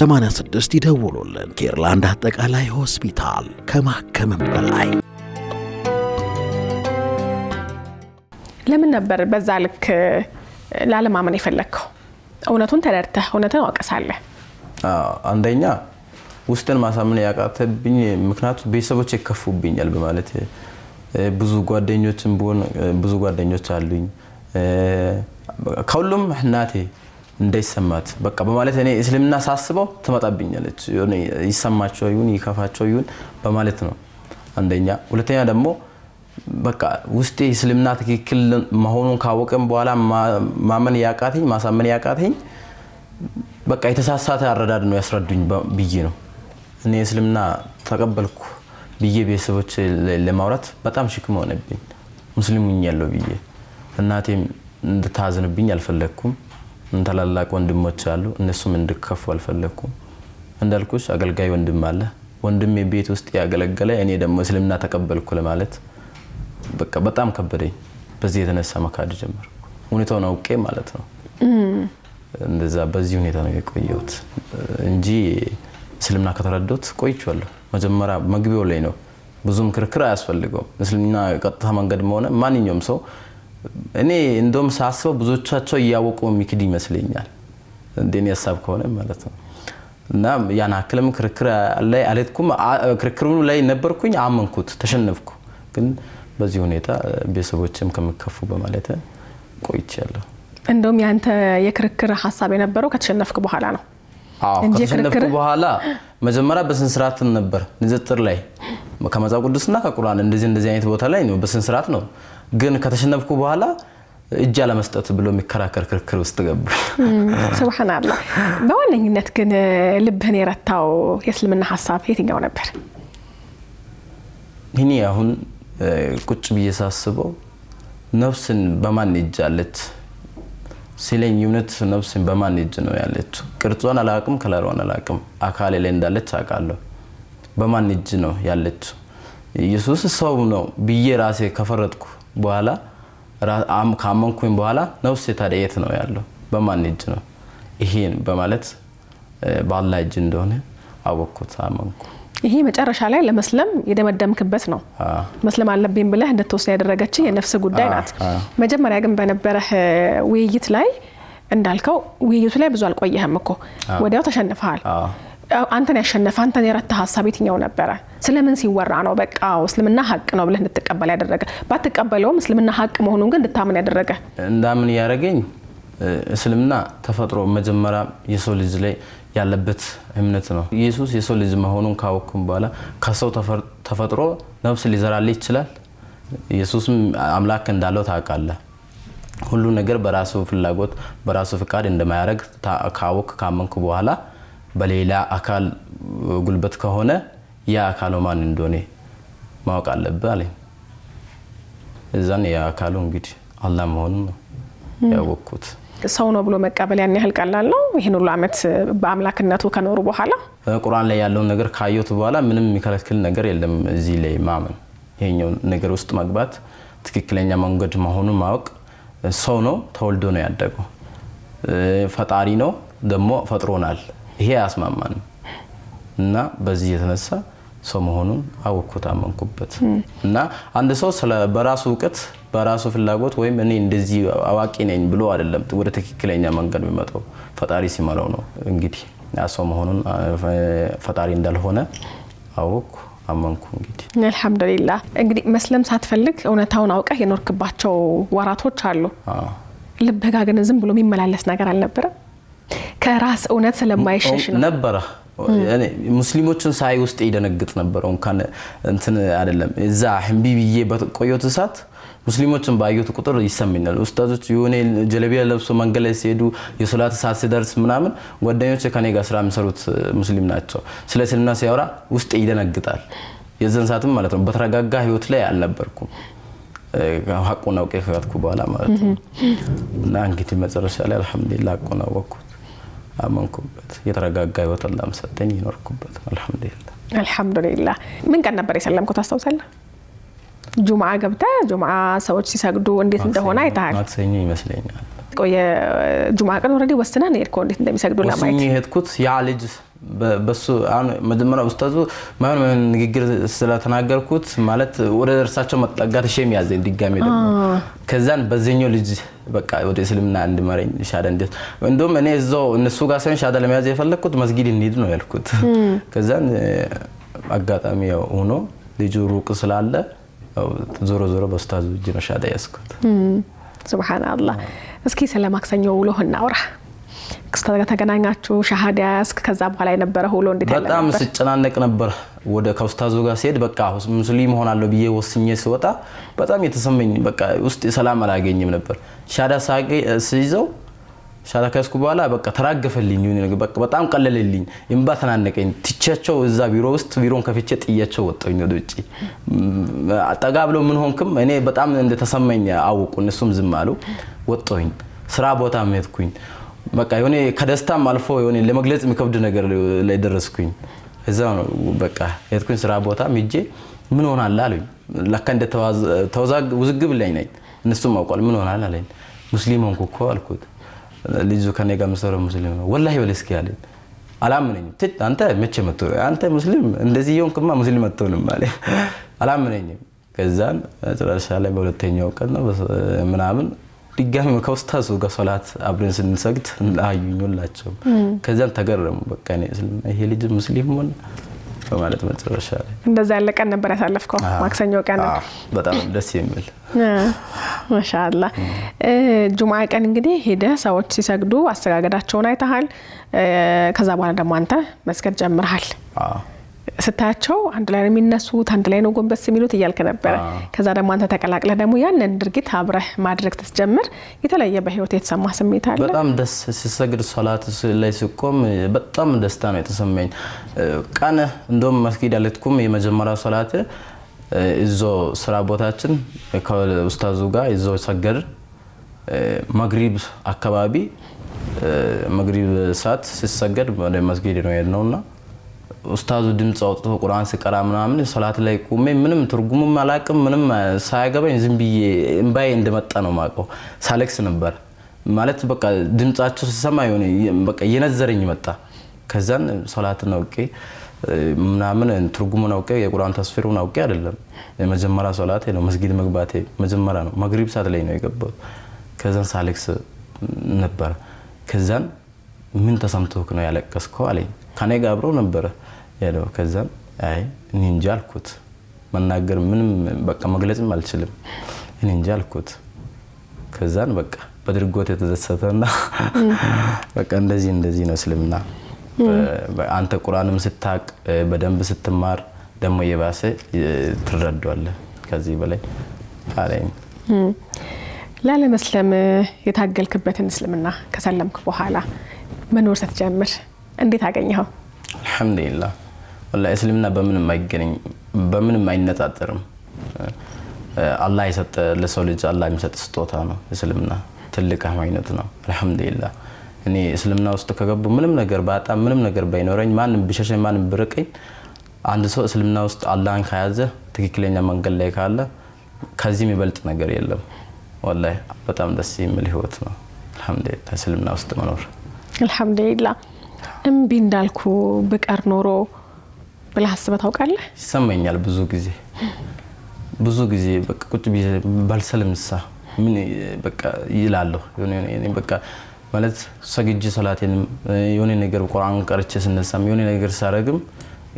86 ይደውሉልን ኬርላንድ አጠቃላይ ሆስፒታል ከማከምም በላይ ለምን ነበር በዛ ልክ ላለማመን የፈለከው? እውነቱን ተረድተህ እውነትን አውቀሳለህ? አንደኛ ውስጥን ማሳመን ያቃተብኝ ምክንያቱ ቤተሰቦቼ ይከፉብኛል በማለት ብዙ ጓደኞች አሉኝ ከሁሉም እናቴ እንዳይሰማት በቃ በማለት እኔ እስልምና ሳስበው ትመጣብኛለች ይሰማቸው ይሁን ይከፋቸው ይሁን በማለት ነው አንደኛ ሁለተኛ ደግሞ በቃ ውስጤ እስልምና ትክክል መሆኑን ካወቀም በኋላ ማሳመን ያቃተኝ በቃ የተሳሳተ አረዳድ ነው ያስረዱኝ ብዬ ነው እኔ እስልምና ተቀበልኩ ብዬ ቤተሰቦች ለማውራት በጣም ሽክም ሆነብኝ ሙስሊም ሆኛለሁ ብዬ እናቴም እንድታዝንብኝ አልፈለኩም እንተላላቅ ወንድሞች አሉ እነሱም እንድከፉ አልፈለኩም እንዳልኩሽ አገልጋይ ወንድም አለ ወንድሜ ቤት ውስጥ ያገለገለ እኔ ደግሞ እስልምና ተቀበልኩ ለማለት በቃ በጣም ከበደኝ በዚህ የተነሳ መካድ ጀመርኩ ሁኔታውን አውቄ ማለት ነው እንደዛ በዚህ ሁኔታ ነው የቆየሁት እንጂ እስልምና ከተረዳሁት ቆይቻለሁ መጀመሪያ መግቢያው ላይ ነው ብዙም ክርክር አያስፈልገው እስልምና ቀጥታ መንገድ መሆነ ማንኛውም ሰው እኔ እንደውም ሳስበው ብዙዎቻቸው ያወቁ የሚክድ ይመስለኛል እንደኔ ሐሳብ ከሆነ ማለት ነው እና ያን አክለም ክርክር ላይ አለትኩም ክርክሩ ላይ ነበርኩኝ አመንኩት ተሸነፍኩ ግን በዚህ ሁኔታ ቤተሰቦችም ከመከፉ በማለት ቆይቻለሁ እንደውም ያንተ የክርክር ሐሳብ የነበረው ከተሸነፍክ በኋላ ነው እንጂ ከተሸነፍኩ በኋላ መጀመሪያ በስንስራት ነበር ንጽጽር ላይ ከመጽሐፍ ቅዱስና ከቁርአን እንደዚህ አይነት ቦታ ላይ ነው በስንስራት ነው ግን ከተሸነፍኩ በኋላ እጅ አለመስጠት ብሎ የሚከራከር ክርክር ውስጥ ገባ ሱብሃንአላህ በዋነኝነት ግን ልብህን የረታው የእስልምና ሐሳብ የትኛው ነበር እኔ አሁን ቁጭ ብዬ ሳስበው ነፍስን በማን እጅ አለች ሲለኝ እውነት ነፍስን በማን እጅ ነው ያለች ቅርጿን አላቅም ከለሯን አላቅም አካሌ ላይ እንዳለች አውቃለሁ በማን እጅ ነው ያለች ኢየሱስ ሰው ነው ብዬ ራሴ ከፈረጥኩ በኋላ ካመንኩኝ በኋላ ነፍስ ታዲያ የት ነው ያለው በማን እጅ ነው ይሄን በማለት በአላህ እጅ እንደሆነ አወቅኩት አመንኩ ይሄ መጨረሻ ላይ ለመስለም የደመደምክበት ነው መስለም አለብኝ ብለህ እንደተወሰነ ያደረገች የነፍስ ጉዳይ ናት መጀመሪያ ግን በነበረህ ውይይት ላይ እንዳልከው ውይይቱ ላይ ብዙ አልቆየህም እኮ ወዲያው ተሸንፈሃል አንተን ያሸነፈ አንተን የረታ ሐሳብ የትኛው ነበር ስለምን ሲወራ ነው በቃ እስልምና ሐቅ ነው ብለህ እንድትቀበል ያደረገ ባትቀበለውም እስልምና ሐቅ መሆኑን ግን እንድታምን ያደረገ እንዳምን ያረጋኝ እስልምና ተፈጥሮ መጀመሪያ የሰው ልጅ ላይ ያለበት እምነት ነው ኢየሱስ የሰው ልጅ መሆኑን ካወቅኩ በኋላ ከሰው ተፈጥሮ ነፍስ ሊዘራልህ ይችላል ኢየሱስም አምላክ እንዳለው ታውቃለህ ሁሉ ነገር በራሱ ፍላጎት በራሱ ፍቃድ እንደማያረግ ካመንኩ በኋላ በሌላ አካል ጉልበት ከሆነ ያ አካሉ ማን እንደሆነ ማወቅ አለብህ አለኝ እዛን ያ አካሉ እንግዲህ አላህ መሆኑን ነው ያወቅኩት ሰው ነው ብሎ መቀበል ያን ያህል ቀላል ነው ይሄን ሁሉ አመት በአምላክነቱ ከኖሩ በኋላ ቁርአን ላይ ያለው ነገር ካየሁት በኋላ ምንም የሚከለክል ነገር የለም እዚህ ላይ ማመን ይሄኛው ነገር ውስጥ መግባት ትክክለኛ መንገድ መሆኑን ማወቅ ሰው ነው ተወልዶ ነው ያደገው ፈጣሪ ነው ደግሞ ፈጥሮናል ይሄ ያስማማን እና በዚህ የተነሳ ሰው መሆኑን አወቅኩት አመንኩበት እና አንድ ሰው በራሱ ዕውቀት በራሱ ፍላጎት ወይም እኔ እንደዚህ አዋቂ ነኝ ብሎ አይደለም ወደ ትክክለኛ መንገድ የሚመጣው ፈጣሪ ሲመራው ነው እንግዲህ ያሰው መሆኑን ፈጣሪ እንዳልሆነ አወቅኩ አመንኩ እንግዲህ አልহামዱሊላህ እንግዲህ መስለም ሳትፈልግ እውነታውን አውቀህ የኖርክባቸው ወራቶች አሉ ልብህ ግን ዝም ብሎ የሚመላለስ ነገር አልነበረ ከራስ እውነት ስለማይሸሽ ነው ነበር እኔ ሙስሊሞችን ሳይ ውስጥ ይደነግጥ ነበር እንኳን እንትን አይደለም እዛ ህምቢብዬ በቆየሁት ሰዓት ሙስሊሞችን ባዩት ቁጥር ይሰማኛል ኡስታዞች የሆነ ጀለቢያ ለብሶ መንገድ ላይ ሲሄዱ የሶላት ሰዓት ሲደርስ ምናምን ጓደኞቼ ከኔ ጋር ስራ የሚሰሩት ሙስሊም ናቸው ስለ እስልምና ሲያወራ ውስጥ ይደነግጣል የዘን ሰዓትም ማለት ነው በተረጋጋ ህይወት ላይ አልነበርኩም ሐቁን አውቄ ከጋትኩ በኋላ ማለት ነው እና እንግዲህ መጨረሻ ላይ አልহামዱሊላህ ሐቁን አወቅኩት አመንኩበት የተረጋጋ ህይወት አላህ ሰጠኝ ይኖርኩበት አልহামዱሊላህ ምን ቀን ነበር የሰለምኩት አስተውሳለህ ጁምዓ ገብታ ጁምዓ ሰዎች ሲሰግዱ እንዴት እንደሆነ አይታል ማክሰኞ ይመስለኛል ቆየ ጁምዓ ቀን ኦሬዲ ወስነን ሄድኩ እንዴት እንደሚሰግዱ ለማየት ወስኜ ሄድኩት ያ ልጅ በሱ አሁን መጀመሪያ ኡስታዙ ማን ንግግር ስለተናገርኩት ማለት ወደ እርሳቸው መጣጋት ሸም ያዘኝ ድጋሜ ደግሞ ከዛን በዚህኛው ልጅ በቃ ወደ እስልምና እንድመረኝ ሻዳ እንዴት እንደውም እኔ እዛው እነሱ ጋር ሳይሆን ሻዳ ለመያዝ የፈለኩት መስጊድ እንሂድ ነው ያልኩት ከዛን አጋጣሚ ያው ሆኖ ልጁ ሩቅ ስላለ ዞሮ ዞሮ በኡስታዙ እጅ ነው ሻዳ ያስኩት ሱብሃንአላህ እስኪ ስለማክሰኞ ውሎህ እናውራ ከኡስታዝ ጋር ተገናኛችሁ ሻሃዳ ያስክ ከዛ በኋላ የነበረ ሁሉ እንዴት ያለ በጣም ስጨናነቅ ነበር ወደ ከኡስታዙ ጋር ሲሄድ በቃ ሙስሊም ሆናለሁ ብዬ ወስኜ ስወጣ በጣም የተሰመኝ በቃ ውስጥ ሰላም አላገኝም ነበር ሻዳ ሲይዘው ሻዳ ካስኩ በኋላ በቃ ተራገፈልኝ በቃ በጣም ቀለለልኝ እንባ ተናነቀኝ ትቻቸው እዛ ቢሮ ውስጥ ቢሮን ከፍቼ ጥያቸው ወጣኝ ወደ ውጪ አጠጋብሎ ምን ሆንክም እኔ በጣም እንደተሰመኝ አውቁ እነሱም ዝም አሉ ወጣኝ ስራ ቦታ መጥኩኝ በቃ የሆነ ከደስታም አልፎ የሆነ ለመግለጽ የሚከብድ ነገር ላይ ደረስኩኝ እዛው ነው በቃ የትኩኝ ስራ ቦታ ምጄ ምን ሆናል አለኝ ለካ እንደ ተወዛግ ውዝግብ ላይ ነኝ እነሱም አውቀዋል ምን ሆናል አለኝ ሙስሊም ሆንኩ እኮ አልኩት ልጁ ከኔ ጋር መስረ ሙስሊም ነው ወላሂ ወለስኪ አለኝ አላምነኝ አንተ መቼ መጥቶ አንተ ሙስሊም እንደዚህ ይሆንክማ ሙስሊም መጥቶንም ማለት አላምነኝ ከዛን ተራሻ ላይ በሁለተኛው ቀን ነው ምናምን ድጋሚ ከኡስታዙ ጋር ሶላት አብረን ስንሰግድ አዩኝላቸው ከዛን ተገረሙ በቃ እኔ ይሄ ልጅ ሙስሊም ሆነ በማለት መጨረሻ ላይ እንደዛ ያለቀን ነበር ያሳለፍከው ማክሰኞ ቀን በጣም ደስ የሚል ማሻአላህ ጁምዓ ቀን እንግዲህ ሄደ ሰዎች ሲሰግዱ አስተጋገዳቸውን አይተሃል ከዛ በኋላ ደግሞ አንተ መስገድ ጀምረሃል ስታያቸው አንድ ላይ ነው የሚነሱት አንድ ላይ ነው ጎንበስ የሚሉት እያልከ ነበር ከዛ ደግሞ አንተ ተቀላቅለህ ደግሞ ያንን ድርጊት አብረህ ማድረግ ተጀመር የተለየ በህይወት የተሰማ ስሜት አለ በጣም ደስ ሲሰግድ ሶላት ላይ ሲቆም በጣም ደስታ ነው የተሰማኝ ቀን እንደውም መስጊድ አለትኩም የመጀመሪያ ሶላት እዞ ስራ ቦታችን ከኡስታዙ ጋር እዞ ሰገድ መግሪብ አካባቢ መግሪብ ሰዓት ሲሰገድ ወደ መስጊድ ነው የሄድነውና ኡስታዙ ድምጽ አውጥቶ ቁርአን ሲቀራ ምናምን ሶላት ላይ ቆሜ ምንም ትርጉሙም አላቅም ምንም ሳይገባኝ ዝም ብዬ እንባዬ እንደመጣ ነው ማቀው ሳለክስ ነበር ማለት በቃ ድምጻቸው ሲሰማ ይሆነ በቃ የነዘረኝ መጣ ከዛን ሶላት ነው ኦኬ ምናምን ትርጉሙ ነው ኦኬ የቁርአን ተፍሲሩ ነው ኦኬ አይደለም የመጀመሪያ ሶላት ነው መስጊድ መግባቴ መጀመሪያ ነው መግሪብ ሰዓት ላይ ነው የገባው ከዛን ሳለክስ ነበር ከዛን ምን ተሰምቶክ ነው ያለቀስከው አለኝ ከኔ ጋር አብሮ ነበር ያለው ከዛን አይ እኔ እንጃ አልኩት መናገር ምንም በቃ መግለጽም አልችልም እኔ እንጃ አልኩት ከዛን በቃ በድርጎት የተዘሰተና በቃ እንደዚህ ነው እስልምና አንተ ቁርአንም ስታቅ በደንብ ስትማር ደሞ የባሰ ትረዳዋለህ ከዚህ በላይ አለኝ ላለመስለም የታገልክበትን እስልምና ከሰለምክ በኋላ መኖር ስትጀምር እንዴት አገኘኸው አልহামዱሊላህ والله እስልምና በምንም አይነጣጠርም አላህ የሰጠ ለሰው ልጅ አላህ የሚሰጥ ስጦታ ነው እስልምና ትልቅ ሃይማኖት ነው አልহামዱሊላህ እኔ እስልምና ውስጥ ከገቡ ምንም ነገር ባጣ ምንም ነገር ባይኖረኝ ማንም ቢሸሸኝ ማንም ብርቀኝ አንድ ሰው እስልምና ውስጥ አላህን ከያዘ ትክክለኛ መንገድ ላይ ካለ ከዚህ የሚበልጥ ነገር የለም والله በጣም ደስ የሚል ህይወት ነው አልহামዱሊላህ እስልምና ውስጥ መኖር አልহামዱሊላህ እምቢ እንዳልኩ በቀር ኖሮ ብለህ አስበህ ታውቃለህ ይሰማኛል ብዙ ጊዜ በቃ ቁጭ ባልሰለምሳ ምን በቃ ይላልው የኔ በቃ ማለት ሰግጂ ሰላቴን የሆነ ነገር ቁርአን ቀርቼ ስነሳም የሆነ ነገር ሳረግም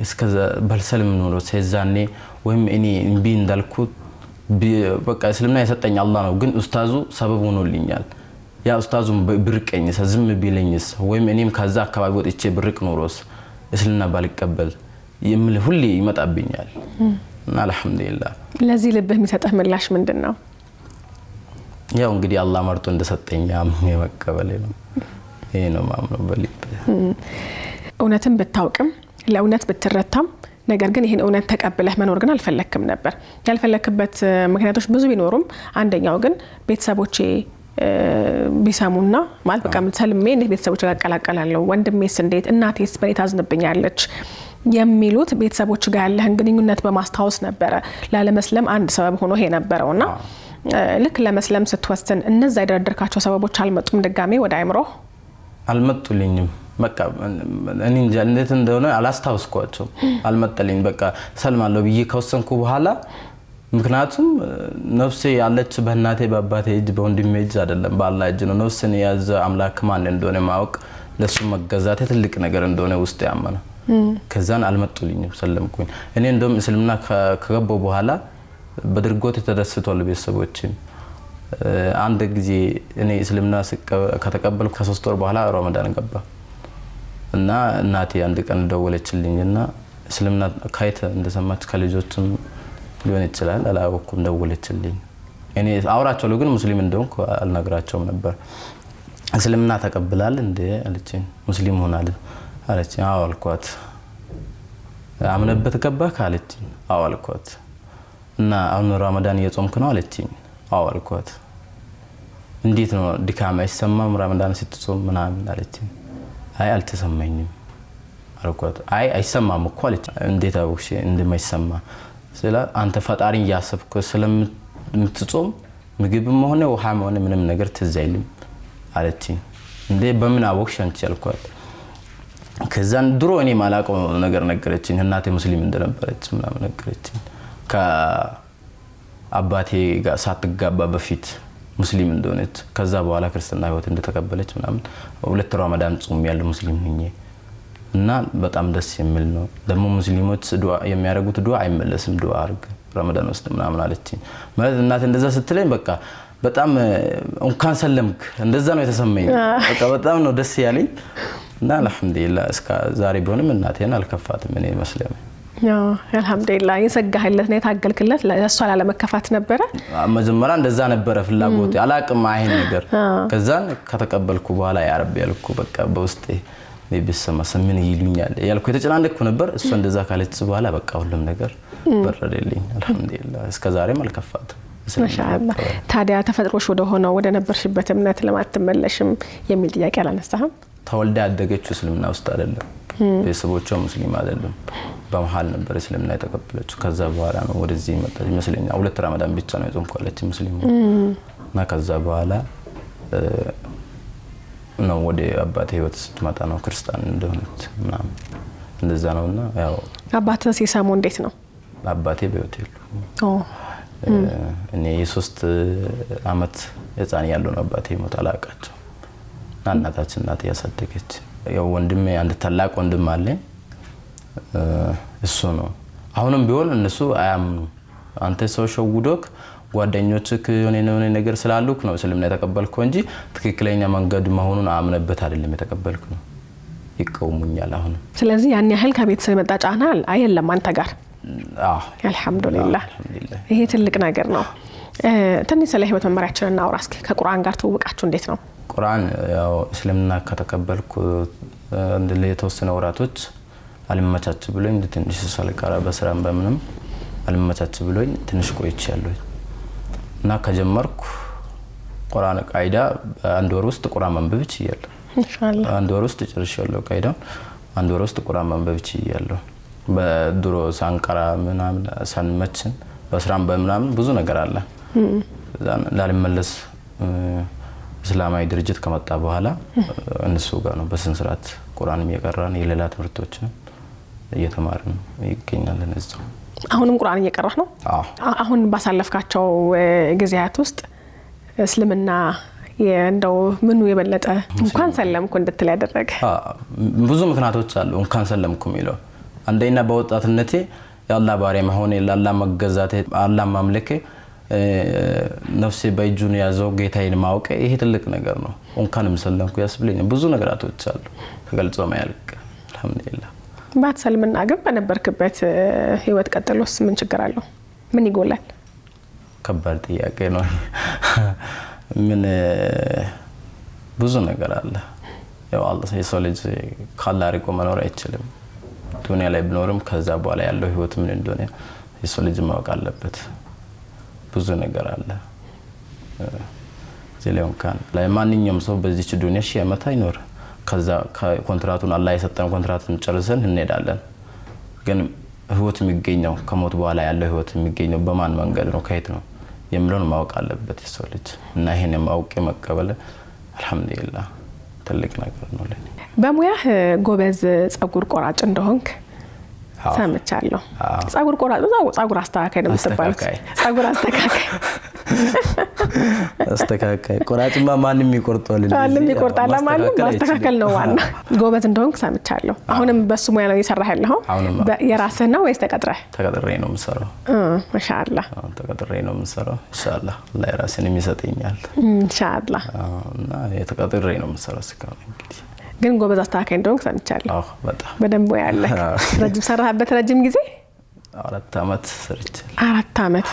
እስከዛ ባልሰለም ኖሮ ሰይዛኔ ወይም እኔ እምቢ እንዳልኩ በቃ እስልምና የሰጠኝ አላህ ነው ግን ኡስታዙ ሰበብ ሆኖልኛል ያ ኡስታዙ ብርቀኝ ዝም ቢለኝስ ወይም እኔም ካዛ አካባቢ ወጥቼ ብርቅ ኖሮስ እስልምና ባልቀበል የምል ሁሌ ይመጣብኛል እና አልহামዱሊላህ ለዚህ ልብህ የሚሰጠህ ምላሽ ምንድነው ያው እንግዲህ አላህ መርጦ እንደሰጠኝ የመቀበል ነው ይሄ ነው ማምነው በልብ እውነትን ብታውቅም ለእውነት ብትረታም ነገር ግን ይሄን እውነት ተቀበለህ መኖር ግን አልፈለክም ነበር ያልፈለክበት ምክንያቶች ብዙ ቢኖሩም አንደኛው ግን ቤተሰቦቼ ቢሰሙና ማለት በቃ ምትሰልሜ እንዴት ቤተሰቦቼ ጋር ቀላቀላለሁ ወንድሜስ እንዴት እናቴስ በኔ ታዝንብኛለች የሚሉት ቤተሰቦች ጋር ያለህን ግንኙነት በማስታወስ ነበር ላለመስለም አንድ ሰበብ ሆኖ ይሄ ነበርውና ልክ ለመስለም ስትወስን እነዛ የደረደርካቸው ሰበቦች አልመጡም ድጋሜ ወደ አይምሮ አልመጡልኝም በቃ እኔ እንጃ እንዴት እንደሆነ አላስታውስኳቸው አልመጣልኝ በቃ ሰልማለሁ ብዬ ከወሰንኩ በኋላ ምክንያቱም ነፍሴ ያለች በእናቴ በአባቴ እጅ በወንድሜ እጅ አይደለም በአላህ እጅ ነው ነፍስን የያዘ አምላክ ማን እንደሆነ ማወቅ ለሱ መገዛት ትልቅ ነገር እንደሆነ ውስጥ ያመነ ከዛን አልመጡልኝም ሰለምኩኝ እኔ እንደውም እስልምና ከገባው በኋላ በድርጎት ተደስተዋል ቤተሰቦቼ አንድ ጊዜ እኔ እስልምና ከተቀበልኩ ከ3 ወር በኋላ ረመዳን ገባ እና እናቴ አንድ ቀን ደወለችልኝና እስልምና ካይተ እንደሰማች ከልጆችም ሊሆን ይችላል አላወኩም ደወለችልኝ እኔ አውራቸው ግን ሙስሊም እንደሆንኩ አልነግራቸውም ነበር እስልምና ተቀበላል እንዴ አለችኝ ሙስሊም ሆናል አለችኝ አዎ አልኳት አምነበት ገባህ አለችኝ አዎ አልኳት እና አሁን ረመዳን እየጾምክ ነው አለችኝ አዎ አልኳት እንዴት ነው ድካም አይሰማም ረመዳን ስትጾም ምናምን አለችኝ አይ አልተሰማኝም አልኳት አይ አይሰማም እኮ አለች እንዴት አውሽ እንደማይሰማ ስለ አንተ ፈጣሪን ያሰብኩ ስለምትጾም ምግብም ሆነ ውሃም ሆነ ምንም ነገር ትዝ አይልም አለችኝ እንዴ በምን አወቅሽ አንቺ አልኳት ከዛን ድሮ እኔ ማላቀው ነገር ነገረችኝ እናቴ ሙስሊም እንደነበረች ምናምን ነገረችኝ ከአባቴ ጋር ሳትጋባ በፊት ሙስሊም እንደሆነች ከዛ በኋላ ክርስትና ህይወት እንደተቀበለች ምናምን 2 ረመዳን ጾም ያለው ሙስሊም ሆኜ እና በጣም ደስ የሚል ነው ደግሞ ሙስሊሞች ዱዓ የሚያደርጉት ዱዓ አይመለስም ዱዓ አርግ ረመዳን ውስጥ ምናምን አለችኝ ማለት እናቴ እንደዛ ስትለኝ በቃ በጣም እንኳን ሰለምክ እንደዛ ነው የተሰማኝ በቃ በጣም ነው ደስ ያለኝ እና አልহামዱሊላህ እስከ ዛሬ ቢሆንም እናቴን አልከፋትም እኔ መስለም አልহামዱሊላህ የሰጋህለት ነው የታገልክለት ለሷ ለመከፋት ነበር መጀመሪያ እንደዛ ነበር ፍላጎቴ አላቅም አይን ነገር ከዛን ከተቀበልኩ በኋላ ያ ረብ ያልኩ በቃ በውስጤ ቢሰማ ምን ይሉኛል ያልኩ የተጨናነቅኩ ነበር እሷ እንደዛ ካለች በኋላ በቃ ሁሉም ነገር በረደልኝ አልহামዱሊላህ እስከ ዛሬም አልከፋትም ማሻአላህ ታዲያ ተፈጥሮሽ ወደ ሆነው ወደ ነበርሽበት እምነት ለማትመለሽም የሚል ጥያቄ አላነሳህም ተወልዳ ያደገችው እስልምና ውስጥ አይደለም ቤተሰቦቿ ሙስሊም አይደለም በመሃል ነበር እስልምና የተቀበለችው ከዛ በኋላ ነው ወደዚህ መጣች መስለኛል 2 ረመዳን ብቻ ነው የጾምኳለች ሙስሊም እና ከዛ በኋላ ነው ወደ አባቴ ህይወት ስትመጣ ነው ክርስቲያን እንደሆነች ምናምን እንደዛ ነውና ያው አባቴ ሲሰሙ እንዴት ነው አባቴ በህይወት የሉ እኔ የ3 አመት ህፃን ያለው ነው አባቴ ሞት አላቃቸው እናታችን እናቴ ያሳደገች ያው ወንድሜ አንድ ታላቅ ወንድም አለኝ እሱ ነው አሁንም ቢሆን እነሱ አያምኑ አንተ ሰው ሸውዶክ ጓደኞችክ የሆነ ነገር ስላሉክ ነው እስልምና የተቀበልከው እንጂ ትክክለኛ መንገድ መሆኑን አምነበት አይደለም የተቀበልከው ነው ይቀውሙኛል አሁን ስለዚህ ያን ያህል ከቤተሰብ የመጣ ጫና አይደለም አንተ ጋር አልহামዱሊላህ ይሄ ትልቅ ነገር ነው ትንሽ ስለ ህይወት መመሪያችን እናውራ እስኪ ከቁርአን ጋር ተውቃችሁ እንዴት ነው ቁርአን ያው እስልምና ከተቀበልኩ ለተወሰነ ወራቶች አልመቻች ብሎኝ ትንሽ ሳልቀራ በስራም በምንም አልመቻች ብሎኝ ትንሽ ቆይቻለሁ እና ከጀመርኩ ቁርአን ቃይዳ አንድ ወር ውስጥ ቁርአን ማንበብ ይችላል ኢንሻአላህ አንድ ወር ውስጥ ጨርሻለሁ ቃይዳ አንድ ወር ውስጥ ቁርአን ማንበብ ይችላል በድሮ ሳንቀራ ምናምን ሳንመችን በስራም በምናምን ብዙ ነገር አለ ላልመለስ እስላማዊ ድርጅት ከመጣ በኋላ እነሱ ጋር ነው በስንስራት ቁርአንም የቀራን የሌላ ትምህርቶችን እየተማርን ይገኛለን እዛው አሁንም ቁርአን እየቀራህ ነው አሁን ባሳለፍካቸው ጊዜያት ውስጥ እስልምና እንደው ምኑ የበለጠ እንኳን ሰለምኩ እንድትል ያደረገ ብዙ ምክንያቶች አሉ እንኳን ሰለምኩ የሚለው አንደኛ በወጣትነቴ ያላህ ባሪያ መሆኔ ለአላህ መገዛቴ አላህ ማምለኬ ነፍሴ በእጁን ያዘው ጌታዬን ማወቅ ይሄ ትልቅ ነገር ነው እንኳንም ሰለምኩ ያስብለኝ ብዙ ነገራቶች አሉ ተገልጾ ማያልቅ አልহামዱሊላህ ባትሰልምና ግን በነበርክበት ህይወት ቀጥሎስ ምን ችግር አለው ምን ይጎላል ከባድ ጥያቄ ነው ምን ብዙ ነገር አለ ያው አላህ የሰው ልጅ ካላህ ርቆ መኖር አይችልም ዱንያ ላይ ብኖርም ከዛ በኋላ ያለው ህይወት ምን እንደሆነ የሰው ልጅ ማወቅ አለበት ብዙ ነገር አለ ዘሌውን ካን ለማንኛውም ሰው በዚህ ዱንያ ሺህ ዓመት አይኖር ከዛ ኮንትራቱን አላህ የሰጠን ኮንትራቱን ጨርሰን እንሄዳለን ግን ህይወት የሚገኘው ከሞት በኋላ ያለው ህይወት የሚገኘው በማን መንገድ ነው ከየት ነው የሚለውን ማወቅ አለበት የሰው ልጅ እና ይሄን ማወቅ መቀበል አልহামዱሊላህ ትልቅ ነገር ነው ለኔ። በሙያህ ጎበዝ ጸጉር ቆራጭ እንደሆንክ ሰምቻለሁ። ጸጉር ቆራጭ ነው ጸጉር አስተካካይ ነው የምትባሉት? ጸጉር አስተካካይ ቆራጭማ ማንንም ይቆርጣል እንዴ? ማንንም ይቆርጣል። ማንንም ማስተካከል ነው ዋና። ጎበዝ እንደሆንክ ሰምቻለሁ። አሁንም በሱ ሙያ ነው እየሰራህ ያለኸው? የራስህ ነው ወይስ ተቀጥረህ? ተቀጥሬ ነው የምሰራው። ማሻአላህ ተቀጥሬ ነው የምሰራው። ኢንሻአላህ አላህ የራሴንም ይሰጠኛል ኢንሻአላህ። እና የተቀጥሬ ነው የምሰራው እስካሁን እንግዲህ ግን ጎበዝ አስተካካይ እንደሆንክ ሰምቻለሁ። አዎ በጣም በደንብ ያለህ። ረጅም ሰራህበት? ረጅም ጊዜ 4 አመት ሰርቻለሁ። 4 አመት?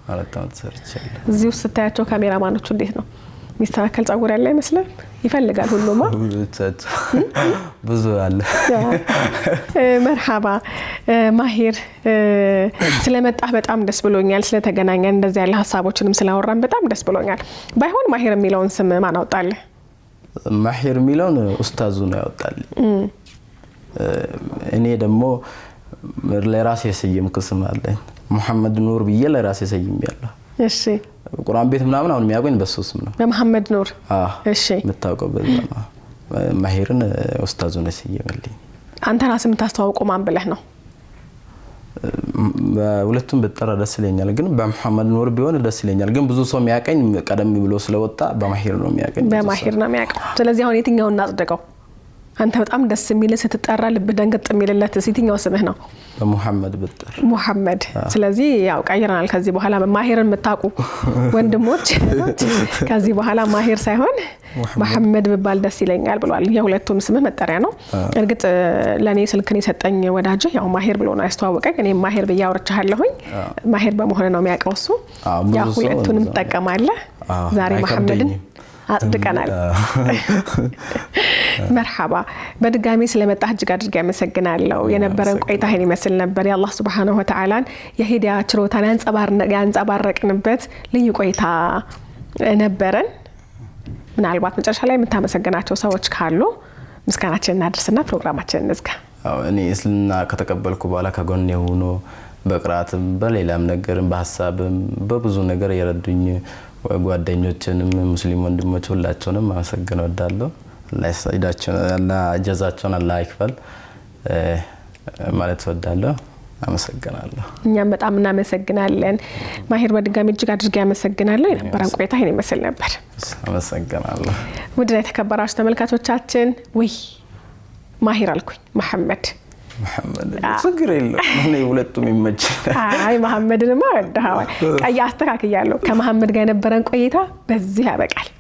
4 አመት ሰርቻለሁ። እዚህ ውስጥ ስታያቸው ካሜራማኖቹ እንዴት ነው ሚስተካከል ጸጉር ያለ አይመስልም? ይፈልጋል ሁሉማ ብዙ አለ። መርሐባ ማሂር፣ ስለመጣህ በጣም ደስ ብሎኛል። ስለተገናኘን እንደዚህ ያለ ሀሳቦችንም ስላወራን በጣም ደስ ብሎኛል። ባይሆን ማሂር የሚለውን ስም ማን አወጣልህ? ማሂር የሚለውን ኡስታዙ ነው ያወጣልኝ። እኔ ደግሞ ለራሴ የሰየምኩት ስም አለኝ። መሐመድ ኑር ብዬ ለራሴ ሰይሜያለሁ። እሺ። ቁርአን ቤት ምናምን አሁን የሚያውቁኝ በሱ ስም ነው፣ በመሐመድ ኑር። እሺ። የምታውቀው በዛ ነው። ማሂርን ኡስታዙ ነው የሰየመልኝ። አንተ ራስህ የምታስተዋውቀው ማን ብለህ ነው? በሁለቱም በጠራ ደስ ይለኛል፣ ግን በመሐመድ ኑር ቢሆን ደስ ይለኛል። ግን ብዙ ሰው የሚያቀኝ ቀደም ብሎ ስለወጣ በማሂር ነው የሚያቀኝ። በማሂር ነው የሚያቀው። ስለዚህ አሁን የትኛውን እናጽድቀው? አንተ በጣም ደስ የሚል ስትጠራ ልብ ደንገጥ የሚልለት የትኛው ስምህ ነው? በመሐመድ ብጠር መሐመድ። ስለዚህ ያው ቀይረናል። ከዚህ በኋላ ማሂርን የምታውቁ ወንድሞች ከዚህ በኋላ ማሂር ሳይሆን መሐመድ ብባል ደስ ይለኛል ብሏል። የሁለቱም ስምህ መጠሪያ ነው። እርግጥ ለኔ ስልክን የሰጠኝ ወዳጅ ያው ማሂር ብሎ ነው ያስተዋወቀኝ። እኔ ማሂር ብዬ አውርቻለሁ። ማሂር በመሆነ ነው የሚያውቀው እሱ። ያው ሁለቱንም ተጠቀማለህ። ዛሬ መሐመድን አጽድቀናል። መርሐባ። በድጋሚ ስለመጣህ እጅግ አድርጌ አመሰግናለሁ። የነበረን ቆይታ ይሄን ይመስል ነበር። የአላህ ሱብሓነሁ ወተዓላን የሂዳያ ችሮታን ያንጸባረቅንበት ልዩ ቆይታ ነበረን። ምናልባት መጨረሻ ላይ የምታመሰግናቸው ሰዎች ካሉ ምስጋናችንን እናድርስና ፕሮግራማችንን እንዝጋ። እኔ እስልምና ከተቀበልኩ በኋላ ከጎኔ ሆኖ በቅራአትም በሌላም ነገርም በሐሳብም በብዙ ነገር የረዱኝ ጓደኞችንም ሙስሊም ወንድሞች ሁላቸውንም አመሰግን ወዳለሁ። አላህ ይስጣቸው፣ አላህ ጀዛቸውን አላህ ይክፈል ማለት ወዳለሁ። አመሰግናለሁ። እኛም በጣም እናመሰግናለን። ማሂር በድጋሚ እጅግ አድርጌ አመሰግናለሁ። የነበረን ቆይታ ይሄን ይመስል ነበር። አመሰግናለሁ። ውድና የተከበራችሁ ተመልካቾቻችን፣ ወይ ማሂር አልኩኝ መሐመድ ችግር የለም። እኔ ሁለቱም ይመችኛል። አይ መሐመድንማ ወደሃዋል። ቀይ አስተካክያለሁ። ከመሐመድ ጋር የነበረን ቆይታ በዚህ ያበቃል።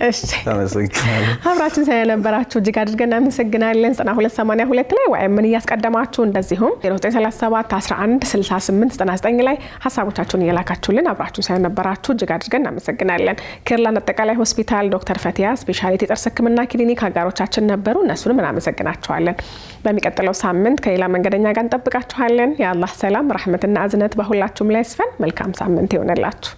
እሺ አመሰግናለሁ። አብራችን ስለነበራችሁ እጅግ አድርገን እናመሰግናለን። 9282 ላይ ወይ ምን እያስቀደማችሁ እንደዚሁም 0937 11 68 99 ላይ ሀሳቦቻችሁን እየላካችሁልን አብራችሁ ስለነበራችሁ እጅግ አድርገን እናመሰግናለን። ኬርላን አጠቃላይ ሆስፒታል ዶክተር ፈቲያ ስፔሻሊቲ ጥርስ ህክምና ክሊኒክ አጋሮቻችን ነበሩ። እነሱንም እናመሰግናቸዋለን። በሚቀጥለው ሳምንት ከሌላ መንገደኛ ጋር እንጠብቃችኋለን። የአላህ ሰላም ረህመትና እዝነት በሁላችሁም ላይ ይስፈን። መልካም ሳምንት ይሆንላችሁ።